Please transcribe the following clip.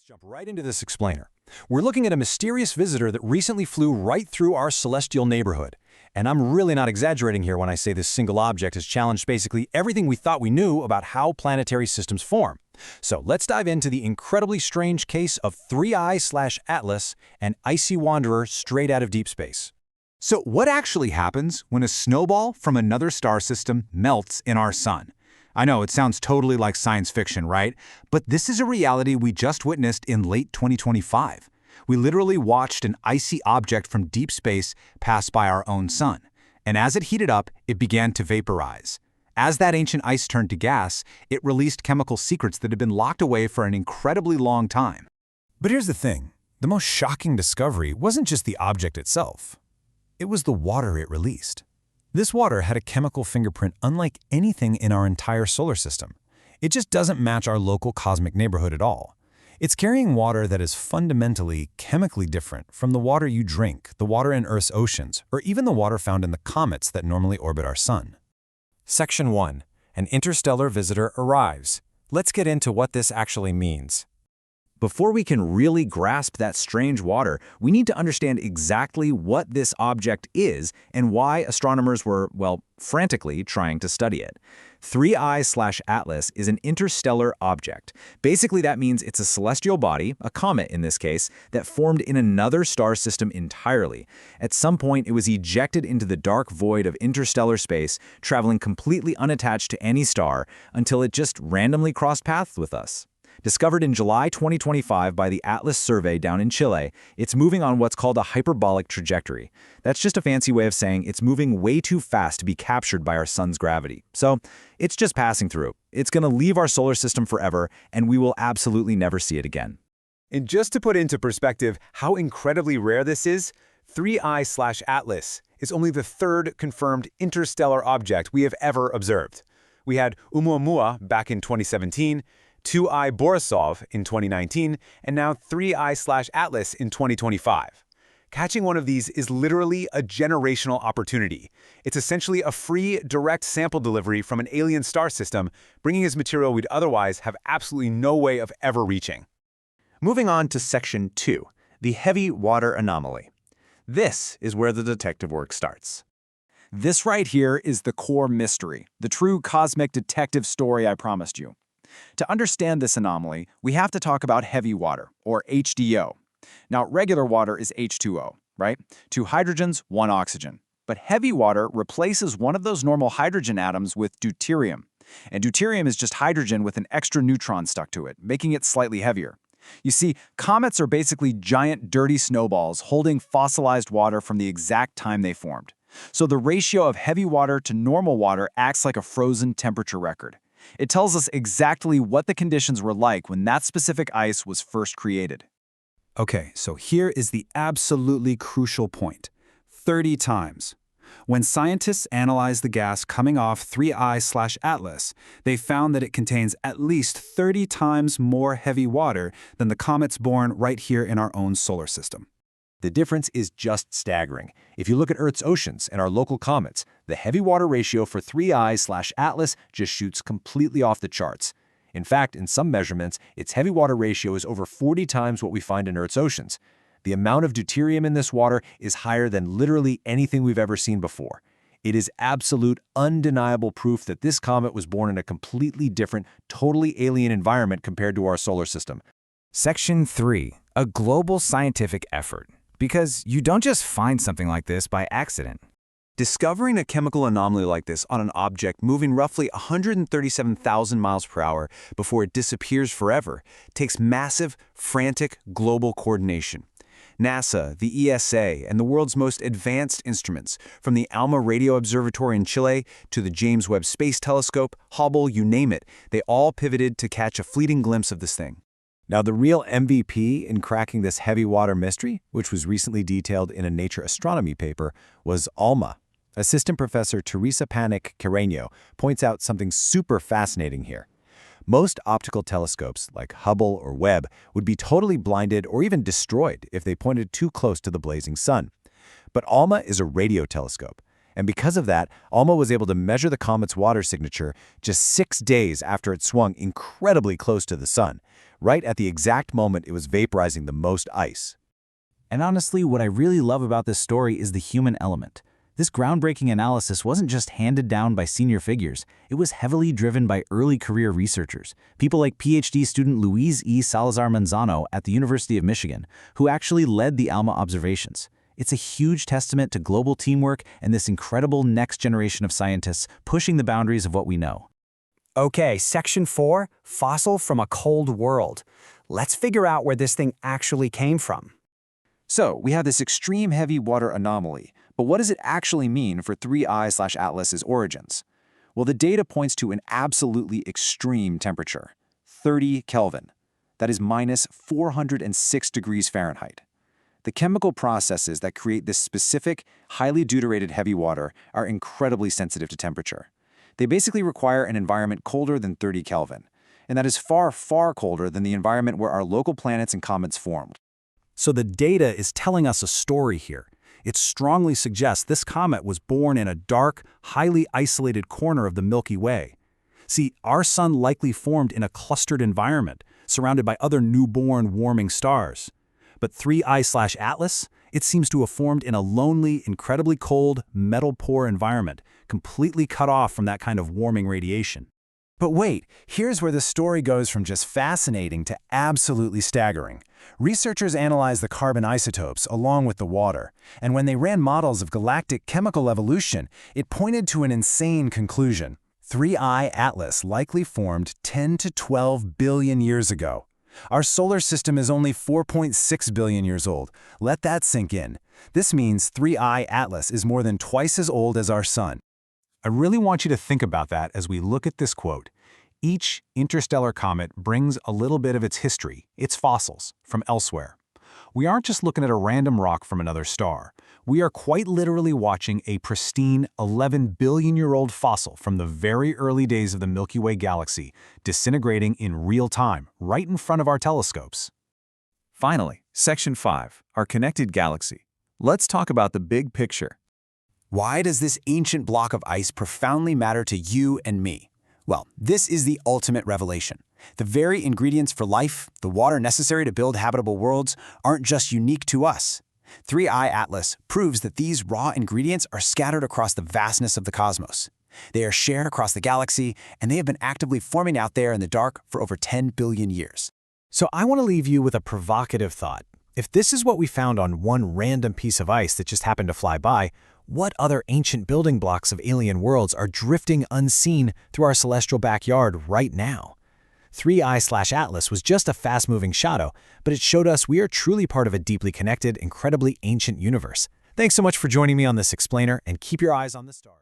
Let's jump right into this explainer. We're looking at a mysterious visitor that recently flew right through our celestial neighborhood. And I'm really not exaggerating here when I say this single object has challenged basically everything we thought we knew about how planetary systems form. So let's dive into the incredibly strange case of 3I/Atlas, an icy wanderer straight out of deep space. So what actually happens when a snowball from another star system melts in our sun? I know it sounds totally like science fiction, right? But this is a reality we just witnessed in late 2025. We literally watched an icy object from deep space pass by our own sun. And as it heated up, it began to vaporize. As that ancient ice turned to gas, it released chemical secrets that had been locked away for an incredibly long time. But here's the thing. The most shocking discovery wasn't just the object itself. It was the water it released. This water had a chemical fingerprint unlike anything in our entire solar system. It just doesn't match our local cosmic neighborhood at all. It's carrying water that is fundamentally, chemically different from the water you drink, the water in Earth's oceans, or even the water found in the comets that normally orbit our sun. Section 1. An interstellar visitor arrives. Let's get into what this actually means. Before we can really grasp that strange water, we need to understand exactly what this object is and why astronomers were, well, frantically trying to study it. 3I/Atlas is an interstellar object. Basically, that means it's a celestial body, a comet in this case, that formed in another star system entirely. At some point, it was ejected into the dark void of interstellar space, traveling completely unattached to any star, until it just randomly crossed paths with us. Discovered in July 2025 by the Atlas survey down in Chile, it's moving on what's called a hyperbolic trajectory. That's just a fancy way of saying it's moving way too fast to be captured by our sun's gravity. So it's just passing through. It's going to leave our solar system forever, and we will absolutely never see it again. And just to put into perspective how incredibly rare this is, 3I/Atlas is only the third confirmed interstellar object we have ever observed. We had Oumuamua back in 2017, 2I Borisov in 2019, and now 3I/Atlas in 2025. Catching one of these is literally a generational opportunity. It's essentially a free, direct sample delivery from an alien star system, bringing us material we'd otherwise have absolutely no way of ever reaching. Moving on to Section 2, the heavy water anomaly. This is where the detective work starts. This right here is the core mystery, the true cosmic detective story I promised you. To understand this anomaly, we have to talk about heavy water, or HDO. Now, regular water is H2O, right? 2 hydrogens, 1 oxygen. But heavy water replaces one of those normal hydrogen atoms with deuterium. And deuterium is just hydrogen with an extra neutron stuck to it, making it slightly heavier. You see, comets are basically giant dirty snowballs holding fossilized water from the exact time they formed. So the ratio of heavy water to normal water acts like a frozen temperature record. It tells us exactly what the conditions were like when that specific ice was first created. Okay, so here is the absolutely crucial point. 30 times. When scientists analyzed the gas coming off 3I/Atlas, they found that it contains at least 30 times more heavy water than the comets born right here in our own solar system. The difference is just staggering. If you look at Earth's oceans and our local comets, the heavy water ratio for 3I/Atlas just shoots completely off the charts. In fact, in some measurements, its heavy water ratio is over 40 times what we find in Earth's oceans. The amount of deuterium in this water is higher than literally anything we've ever seen before. It is absolute, undeniable proof that this comet was born in a completely different, totally alien environment compared to our solar system. Section 3. A global scientific effort. Because you don't just find something like this by accident. Discovering a chemical anomaly like this on an object moving roughly 137,000 miles per hour before it disappears forever takes massive, frantic global coordination. NASA, the ESA, and the world's most advanced instruments, from the ALMA Radio Observatory in Chile to the James Webb Space Telescope, Hubble, you name it, they all pivoted to catch a fleeting glimpse of this thing. Now, the real MVP in cracking this heavy water mystery, which was recently detailed in a Nature Astronomy paper, was ALMA. Assistant Professor Teresa Panic Carreño points out something super fascinating here. Most optical telescopes, like Hubble or Webb, would be totally blinded or even destroyed if they pointed too close to the blazing sun. But ALMA is a radio telescope. And because of that, ALMA was able to measure the comet's water signature just 6 days after it swung incredibly close to the sun, right at the exact moment it was vaporizing the most ice. And honestly, what I really love about this story is the human element. This groundbreaking analysis wasn't just handed down by senior figures, it was heavily driven by early career researchers, people like PhD student Luis E. Salazar Manzano at the University of Michigan, who actually led the ALMA observations. It's a huge testament to global teamwork and this incredible next generation of scientists pushing the boundaries of what we know. Okay, Section 4, Fossil from a Cold World. Let's figure out where this thing actually came from. So, we have this extreme heavy water anomaly, but what does it actually mean for 3I/Atlas's origins? Well, the data points to an absolutely extreme temperature, 30 Kelvin. That is minus 406 degrees Fahrenheit. The chemical processes that create this specific, highly deuterated heavy water are incredibly sensitive to temperature. They basically require an environment colder than 30 Kelvin, and that is far, far colder than the environment where our local planets and comets formed. So the data is telling us a story here. It strongly suggests this comet was born in a dark, highly isolated corner of the Milky Way. See, our sun likely formed in a clustered environment, surrounded by other newborn warming stars. But 3I/Atlas, it seems to have formed in a lonely, incredibly cold, metal-poor environment, completely cut off from that kind of warming radiation. But wait, here's where the story goes from just fascinating to absolutely staggering. Researchers analyzed the carbon isotopes along with the water, and when they ran models of galactic chemical evolution, it pointed to an insane conclusion. 3I/Atlas likely formed 10 to 12 billion years ago. Our solar system is only 4.6 billion years old. Let that sink in. This means 3I/Atlas is more than twice as old as our sun. I really want you to think about that as we look at this quote. Each interstellar comet brings a little bit of its history, its fossils, from elsewhere. We aren't just looking at a random rock from another star. We are quite literally watching a pristine 11-billion-year-old fossil from the very early days of the Milky Way galaxy, disintegrating in real time, right in front of our telescopes. Finally, Section 5, our connected galaxy. Let's talk about the big picture. Why does this ancient block of ice profoundly matter to you and me? Well, this is the ultimate revelation. The very ingredients for life, the water necessary to build habitable worlds, aren't just unique to us. 3I/Atlas proves that these raw ingredients are scattered across the vastness of the cosmos. They are shared across the galaxy, and they have been actively forming out there in the dark for over 10 billion years. So I want to leave you with a provocative thought. If this is what we found on one random piece of ice that just happened to fly by, what other ancient building blocks of alien worlds are drifting unseen through our celestial backyard right now? 3I/Atlas was just a fast-moving shadow, but it showed us we are truly part of a deeply connected, incredibly ancient universe. Thanks so much for joining me on this explainer, and keep your eyes on the stars.